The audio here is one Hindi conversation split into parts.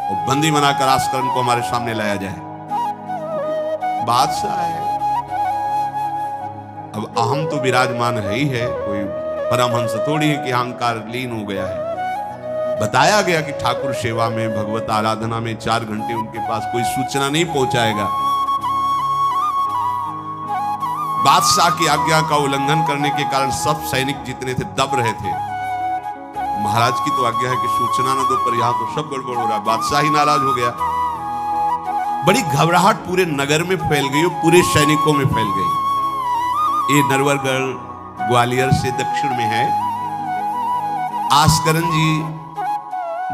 और बंदी बनाकर आस्करण को हमारे सामने लाया जाए। बादशाह है, अब अहम तो विराजमान है ही है, कोई परमहंस थोड़ी है कि अहंकार लीन हो गया है। बताया गया कि ठाकुर सेवा में, भगवत आराधना में 4 घंटे उनके पास कोई सूचना नहीं पहुंचाएगा। बादशाह की आज्ञा का उल्लंघन करने के कारण सब सैनिक जितने थे दब रहे थे। महाराज की तो आज्ञा है कि सूचना न दो, पर यहां तो सब गड़बड़ हो रहा है। बादशाह ही नाराज हो गया। बड़ी घबराहट पूरे नगर में फैल गई और पूरे सैनिकों में फैल गई। ये नरवरगढ़ ग्वालियर से दक्षिण में है। आस्करण जी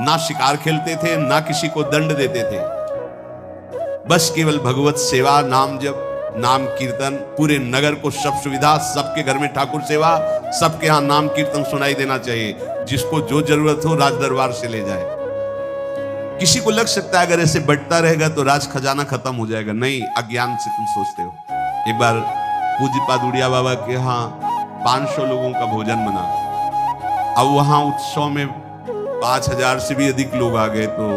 ना शिकार खेलते थे, ना किसी को दंड देते थे, बस केवल भगवत सेवा, नाम जप, नाम कीर्तन, पूरे नगर को सब सुविधा, सबके घर में ठाकुर सेवा, सबके यहां नाम कीर्तन सुनाई देना चाहिए। जिसको जो जरूरत हो राज दरबार से ले जाए। किसी को लग सकता है अगर ऐसे बढ़ता रहेगा तो राज खजाना खत्म हो जाएगा। नहीं, अज्ञान से तुम सोचते हो। एक बार पूज्य पादुड़िया बाबा के यहाँ 500 लोगों का भोजन बना। अब वहां उत्सव में 5000 से भी अधिक लोग आ गए, तो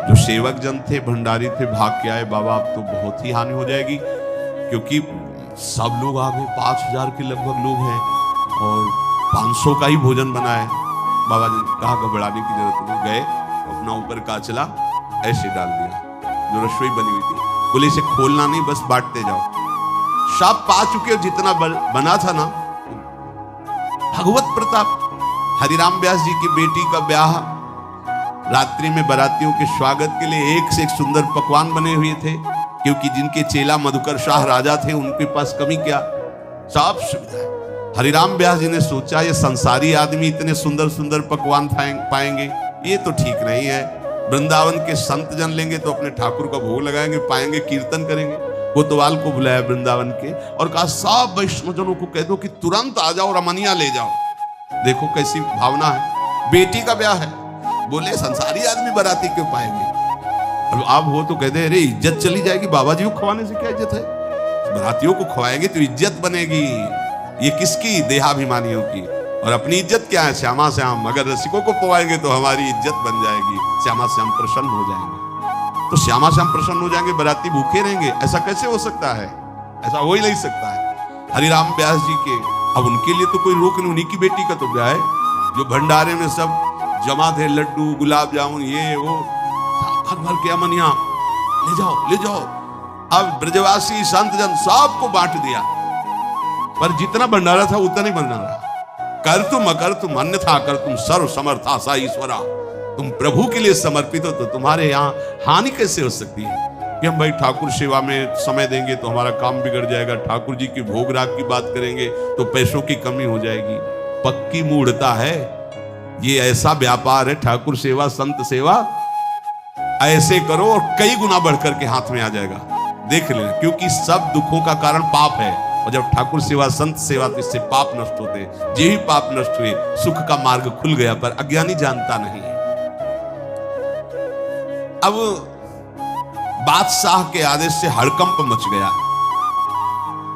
जो सेवक जन थे, भंडारी थे, भाग के आए। बाबा अब तो बहुत ही हानि हो जाएगी, क्योंकि सब लोग आ गए, 5000 के लगभग लोग हैं और 500 का ही भोजन बना है। बाबा जी कहा घबराने की जरूरत नहीं। गए, अपना ऊपर का चला ऐसे डाल दिया जो रसोई बनी हुई थी। बोले इसे खोलना नहीं, बस बांटते जाओ। सब पा चुके, जितना बना था ना। भगवत प्रताप, हरिराम व्यास जी की बेटी का ब्याह, रात्रि में बारातियों के स्वागत के लिए एक से एक सुंदर पकवान बने हुए थे, क्योंकि जिनके चेला मधुकर शाह राजा थे उनके पास कमी क्या, सब सुविधा। हरिराम व्यास जी ने सोचा ये संसारी आदमी इतने सुंदर सुंदर पकवान पाएंगे, ये तो ठीक नहीं है। वृंदावन के संत जन लेंगे तो अपने ठाकुर का भोग लगाएंगे, पाएंगे, कीर्तन करेंगे। कोतवाल को बुलाया वृंदावन के और कहा सब वैष्णवजनों को कह दो कि तुरंत आ जाओ, रमनिया ले जाओ। देखो कैसी भावना है, बेटी का ब्याह है। बोले संसारी आदमी बाराती क्यों पाएंगे? अब आप हो तो कहते अरे इज्जत चली जाएगी, बाबा जी को खवाने से क्या इज्जत है? बारातियों को खवाएंगे तो इज्जत बनेगी। ये किसकी? देहाभिमानियों की। और अपनी इज्जत क्या है? श्यामा श्याम। अगर रसिकों को पवाएंगे तो हमारी इज्जत बन जाएगी, श्यामा श्याम प्रसन्न हो जाएंगे। तो श्यामा श्याम प्रसन्न हो जाएंगे, बाराती भूखे रहेंगे? ऐसा कैसे हो सकता है? ऐसा हो ही नहीं सकता है। हरिराम व्यास जी के, अब उनके लिए तो कोई रोक नहीं, उन्हीं की बेटी का तो ब्याह है। जो भंडारे में सब जमा थे, लड्डू, गुलाब जामुन, ये वो भर भर के अमनिया, ले जाओ ले जाओ। अब ब्रजवासी संत जन सबको बांट दिया, पर जितना भंडारा था उतना नहीं भंडारा। कर तुम अकर तुम अन्यथा कर तुम सर्व समर्था सा ईश्वरा। तुम प्रभु के लिए समर्पित हो तो तुम्हारे यहाँ हानि कैसे हो सकती है कि हम भाई ठाकुर सेवा में समय देंगे तो हमारा काम बिगड़ जाएगा, ठाकुर जी की भोग राग की बात करेंगे तो पैसों की कमी हो जाएगी। पक्की मूढ़ता है ये, ऐसा व्यापार है ठाकुर सेवा, संत सेवा। ऐसे करो और कई गुना बढ़कर के हाथ में आ जाएगा, देख लेना। क्योंकि सब दुखों का कारण पाप है, और जब ठाकुर सेवा, संत सेवा, तो इससे पाप नष्ट होते। जे ही पाप नष्ट हुए, सुख का मार्ग खुल गया, पर अज्ञानी जानता नहीं है। अब बादशाह के आदेश से हड़कंप मच गया।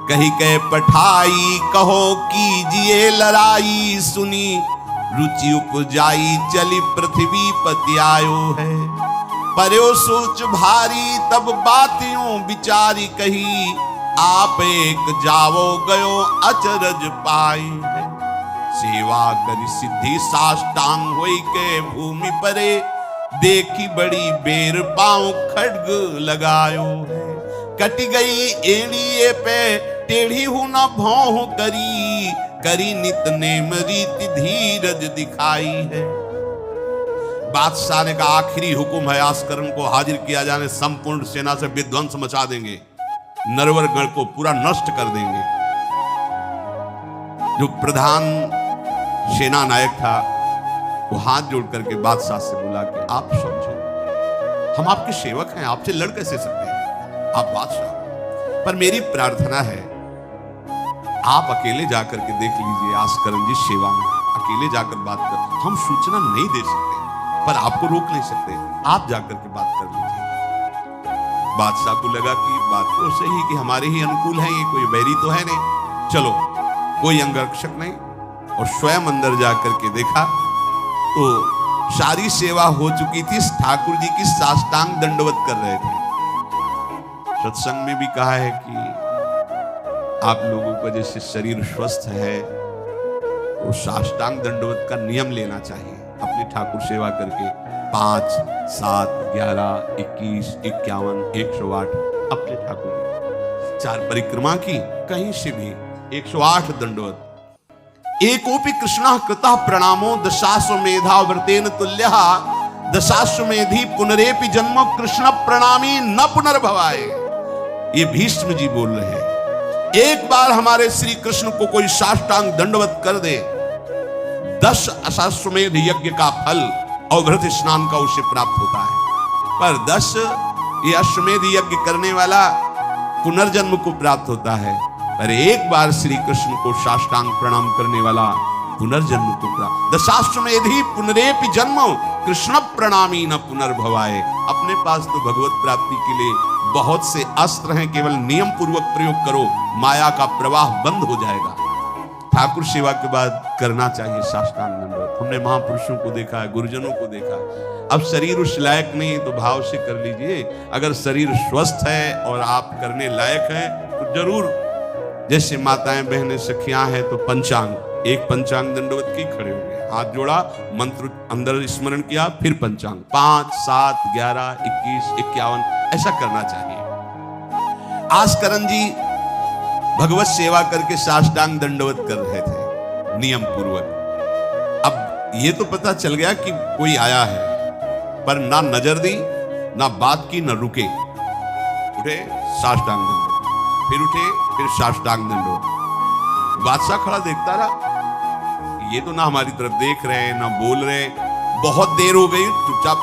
कही कह पठाई कहो कीजिए लड़ाई, सुनी रुचि उपजाई चली पृथ्वी पति आयो है। पर्यो सोच भारी तब बात यूं विचारी कही, आप एक जावो गयो अचरज पाई है। सेवा करी सिद्धि साष्टांग होई के भूमि परे, देखी बड़ी बेर पांव खड्ग लगायो है। कटी गई एड़िए पे टेढ़ी हूं न भौं करी, करी नित नेम रीति धीरज दिखाई है। बादशाह ने कहा आखिरी हुक्म है, आस्करण को हाजिर किया जाने, संपूर्ण सेना से विध्वंस मचा देंगे, नरवरगढ़ को पूरा नष्ट कर देंगे। जो प्रधान सेना नायक था वो हाथ जोड़ करके बादशाह से बोला कि आप समझो, हम आपके सेवक हैं, आपसे लड़ कैसे सकते हैं, आप बादशाह। पर मेरी प्रार्थना है आप अकेले जाकर के देख लीजिए आस्करण जी सेवा में, अकेले जाकर बात कर। हम सूचना नहीं दे सकते पर आपको रोक नहीं सकते, आप जाकर के बात कर लीजिए। बादशाह को लगा कि बात तो सही कि हमारे ही अनुकूल है, ये कोई बैरी तो है नहीं, चलो कोई अंगरक्षक नहीं। और स्वयं अंदर जाकर के देखा तो सारी सेवा हो चुकी थी, ठाकुर जी की साष्टांग दंडवत कर रहे थे। सत्संग में भी कहा है कि आप लोगों का जैसे शरीर स्वस्थ है तो साष्टांग दंडवत का नियम लेना चाहिए अपनी ठाकुर सेवा करके। 5, 7, 11, 21, 51, 108 अपने ठाकुर 4 परिक्रमा की, कहीं से भी 108 दंडवत। एकोपि कृष्णः कृतः प्रणामो दशाश्वमेधा व्रतेन तुल्यः दशाश्वमेधी पुनरेपि जन्म कृष्ण प्रणामी न पुनर्भवाय। ये भीष्म जी बोल रहे हैं। एक बार हमारे श्री कृष्ण को कोई साष्टांग दंडवत कर दे, 10 अश्वमेध यज्ञ का फल और व्रत स्नान का उसे प्राप्त होता है। पर 10 ये अश्वमेध यज्ञ करने वाला पुनर्जन्म को प्राप्त होता है, पर एक बार श्री कृष्ण को साष्टांग प्रणाम करने वाला पुनर्जन्म को प्राप्त। दशाश्वमेधी पुनरेपि जन्म कृष्ण प्रणामी न पुनर्भवाय। अपने पास तो भगवत प्राप्ति के लिए बहुत से अस्त्र हैं, केवल नियम पूर्वक प्रयोग करो, माया का प्रवाह बंद हो जाएगा। ठाकुर सेवा के बाद करना चाहिए साष्टांग दंडवत। हमने महापुरुषों को देखा है, गुरुजनों को देखा है। अब शरीर उस लायक नहीं तो भाव से कर लीजिए। अगर शरीर स्वस्थ है और आप करने लायक हैं तो जरूर, जैसे माताएं बहनें सखियां हैं तो पंचांग, एक पंचांग दंडवत की खड़े हो गए, हाथ जोड़ा, मंत्र अंदर स्मरण किया, फिर पंचांग 5, 7, 11, 21, 51 ऐसा करना चाहिए। आस्करन जी भगवत सेवा करके साष्टांग दंडवत कर रहे थे नियम पूर्वक। अब ये तो पता चल गया कि कोई आया है, पर ना नजर दी, ना बात की, ना रुके, उठे साष्टांग दंडवत, फिर उठे, फिर साष्टांग दंडवत। बादशाह खड़ा देखता रहा, ये तो ना हमारी तरफ देख रहे हैं ना बोल रहे हैं। बहुत देर हो गई, चुपचाप।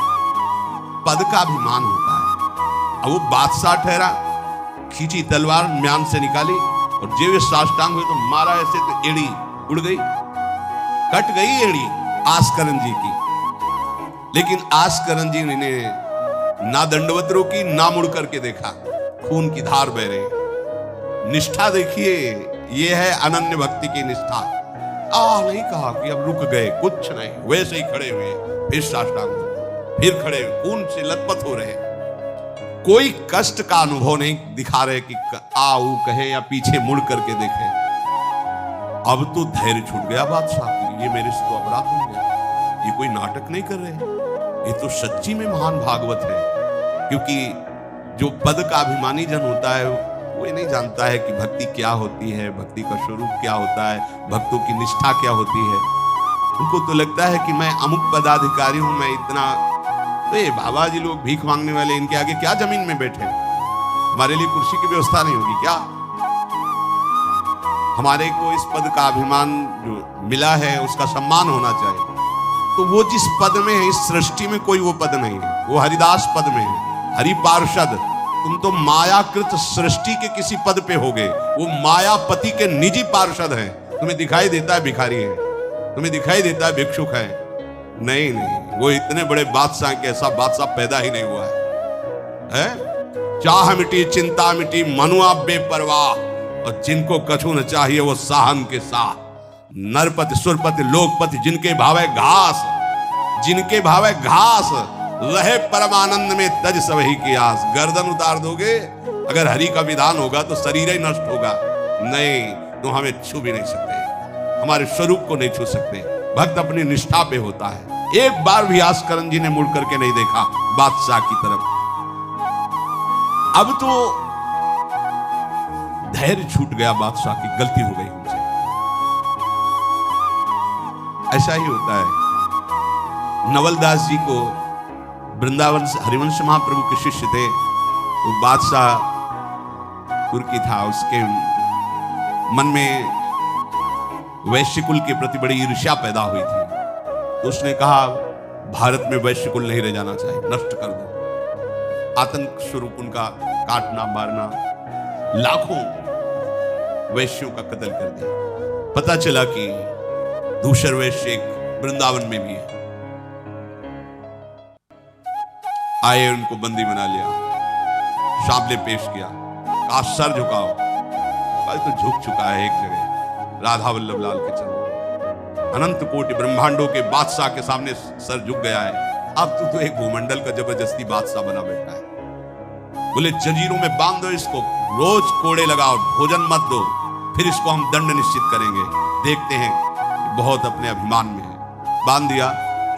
पद का अभिमान होता है। अब वो बादशाह ठहरा, खींची तलवार, म्यान से निकाली और जब ये साष्टांग हुए तो मारा ऐसे तो एड़ी उड़ गई, कट गई एड़ी आस्करन जी की। लेकिन आस्करन जी ने ना दंडवत रोकी, ना मुड़ करके देखा, खून की धार बह रही। निष्ठा देखिए, ये है अनन्य भक्ति की निष्ठा। नहीं कहा कि अब रुक गए, कुछ नहीं, वैसे ही खड़े हुए, फिर साष्टांग, फिर खड़े हुए, खून से लथपथ हो रहे। कोई कष्ट का अनुभव नहीं दिखा रहे कि आओ कहे या पीछे मुड़ करके देखे। अब तो धैर्य छूट गया बादशाह, ये मेरे से तो अपराध हो गया, ये कोई नाटक नहीं कर रहे, ये तो सच्ची में महान भागवत है। क्योंकि जो पद का अभिमानी जन होता है वो ये नहीं जानता है कि भक्ति क्या होती है, भक्ति का स्वरूप क्या होता है, भक्तों की निष्ठा क्या होती है। उनको तो लगता है कि मैं अमुक पदाधिकारी हूं, मैं इतना, तो ये बाबा जी लोग भीख मांगने वाले, इनके आगे क्या जमीन में बैठे, हमारे लिए कुर्सी की व्यवस्था नहीं होगी क्या? हमारे को इस पद का अभिमान जो मिला है उसका सम्मान होना चाहिए। तो वो जिस पद में है, इस सृष्टि में कोई वो पद नहीं है, वो हरिदास पद में है, हरि पार्षद। तुम तो मायाकृत सृष्टि के किसी पद पे हो गए, वो मायापति के निजी पार्षद हैं। तुम्हें दिखाई देता है भिखारी है, तुम्हें दिखाई देता है भिक्षुक है, नहीं नहीं, वो इतने बड़े बादशाह के ऐसा बादशाह पैदा ही नहीं हुआ है? चाह मिटी चिंता मिटी मनुआ बेपरवाह, और जिनको कछु न चाहिए वो साहन के साह। नरपति सुरपति लोकपति जिनके भावे घास, जिनके भावे घास, रहे परमानंद में तज सबही की आस। गर्दन उतार दोगे, अगर हरि का विधान होगा तो शरीर ही नष्ट होगा, नहीं तो हमें छू भी नहीं सकते, हमारे स्वरूप को नहीं छू सकते। भक्त अपनी निष्ठा पे होता है। एक बार भी आस्करन जी ने मुड़ करके नहीं देखा बादशाह की तरफ। अब तो धैर्य छूट गया बादशाह की, गलती हो गई उनसे। ऐसा ही होता है। नवलदास जी को वृंदावन हरिवंश महाप्रभु के शिष्य थे, वो बादशाह तुर्की था, उसके मन में वैश्य कुल के प्रति बड़ी ईर्ष्या पैदा हुई थी। तो उसने कहा भारत में वैश्य कुल नहीं रह जाना चाहिए, नष्ट कर दो। आतंक स्वरूप उनका काटना मारना, लाखों वैश्यों का कत्ल कर दिया। पता चला कि दूसर वैश्य एक वृंदावन में भी है। आए, उनको बंदी बना लिया, सामने पेश किया, कहा सर झुकाओ। तो झुक चुका है एक जगह, राधा वल्लभ लाल के चरण। अनंत कोटि ब्रह्मांडों के बादशाह के सामने सर झुक गया है, अब तू तो एक भूमंडल का जबरदस्ती बादशाह बना बैठा है। बोले जंजीरों में बांध दो इसको, रोज कोड़े लगाओ, भोजन मत दो, फिर इसको हम दंड निश्चित करेंगे, देखते हैं बहुत अपने अभिमान में है। बांध दिया,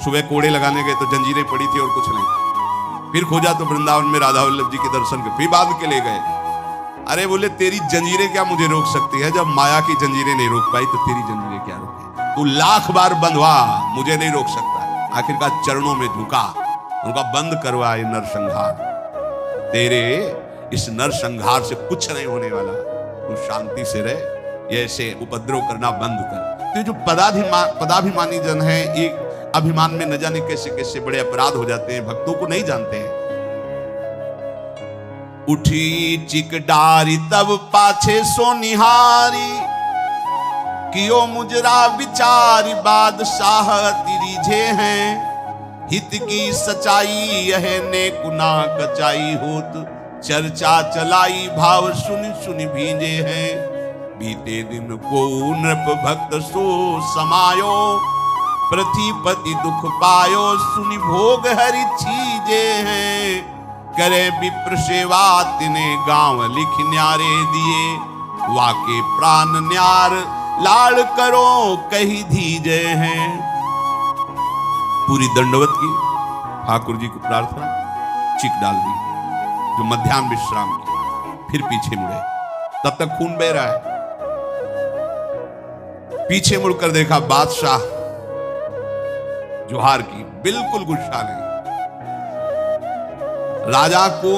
सुबह कोड़े लगाने गए तो जंजीरें पड़ी थी और कुछ नहीं। फिर खोजा तो वृंदावन में राधा वल्लभ जी के दर्शन के, फिर बांध के ले गए। अरे बोले तेरी जंजीरें क्या मुझे रोक सकती है, जब माया की जंजीरें नहीं रोक पाई तो तेरी जंजीरें क्या रोके, तू लाख बार बंधवा मुझे नहीं रोक सकता। आखिरकार चरणों में झुका, उनका बंद करवा ये नरसंहार, तेरे इस नरसंहार से कुछ नहीं होने वाला, तू शांति से रह, ये ऐसे उपद्रव करना बंद कर। तो जो पदाभिमानी जन है, एक अभिमान में न जाने कैसे कैसे बड़े अपराध हो जाते हैं, भक्तों को नहीं जानते हैं। उठी चिकडारी तब पाछे सोनिहारी, कियो मुजरा विचारी बादशाह तिरिझे हैं, हित की सच्चाई यह ने कुना कचाई होत, चर्चा चलाई भाव सुनि सुनि भींजे हैं, बीते दिन को नृप भक्त सो समायो, पृथ्वीपति दुख पायो सुनि भोग हरि छीजे हैं, करे विप्र सेवा तिने गांव लिख न्यारे दिए, वाके प्राण न्यार लाड़ करो कही धीजे हैं। पूरी दंडवत की, ठाकुर जी को प्रार्थना, चिक डाल दी जो मध्याह्न विश्राम की, फिर पीछे मुड़े, तब तक खून बह रहा है। पीछे मुड़कर देखा बादशाह जोहार की, बिल्कुल गुस्सा नहीं। राजा को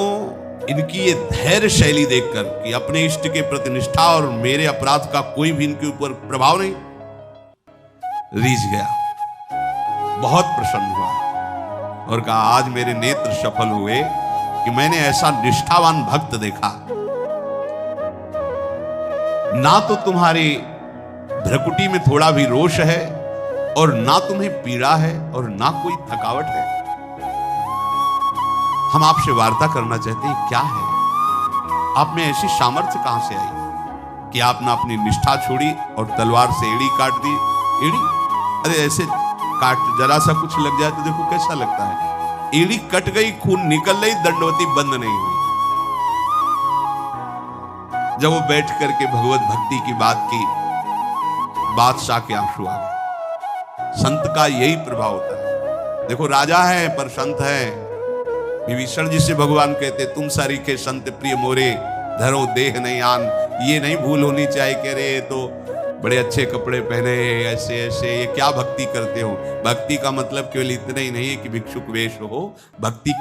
इनकी ये धैर्य शैली देखकर कि अपने इष्ट के प्रति निष्ठा और मेरे अपराध का कोई भी इनके ऊपर प्रभाव नहीं, रीझ गया, बहुत प्रसन्न हुआ और कहा आज मेरे नेत्र सफल हुए कि मैंने ऐसा निष्ठावान भक्त देखा। ना तो तुम्हारी भ्रकुटी में थोड़ा भी रोष है और ना तुम्हें पीड़ा है और ना कोई थकावट है। हम आपसे वार्ता करना चाहते हैं, क्या है आप में ऐसी सामर्थ्य कहां से आई कि आपने अपनी निष्ठा छोड़ी और तलवार से एड़ी काट दी। एड़ी, अरे ऐसे काट, जरा सा कुछ लग जाए तो देखो कैसा लगता है। एड़ी कट गई, खून निकल गई, दंडवती बंद नहीं हुई। जब वो बैठ करके भगवत भक्ति की बात की, बादशाह के आंसू आ गए। संत का यही प्रभाव होता है। देखो राजा है पर संत है। विभीषण जी से भगवान कहते तुम सारी के संत प्रिय मोरे, धरो देह नहीं आन। ये नहीं भूल होनी चाहिए कि अरे तो बड़े अच्छे कपड़े पहने, ऐसे ऐसे, ये क्या भक्ति करते हो। भक्ति का मतलब केवल इतना ही नहीं है कि भिक्षुक वेश हो, भक्ति की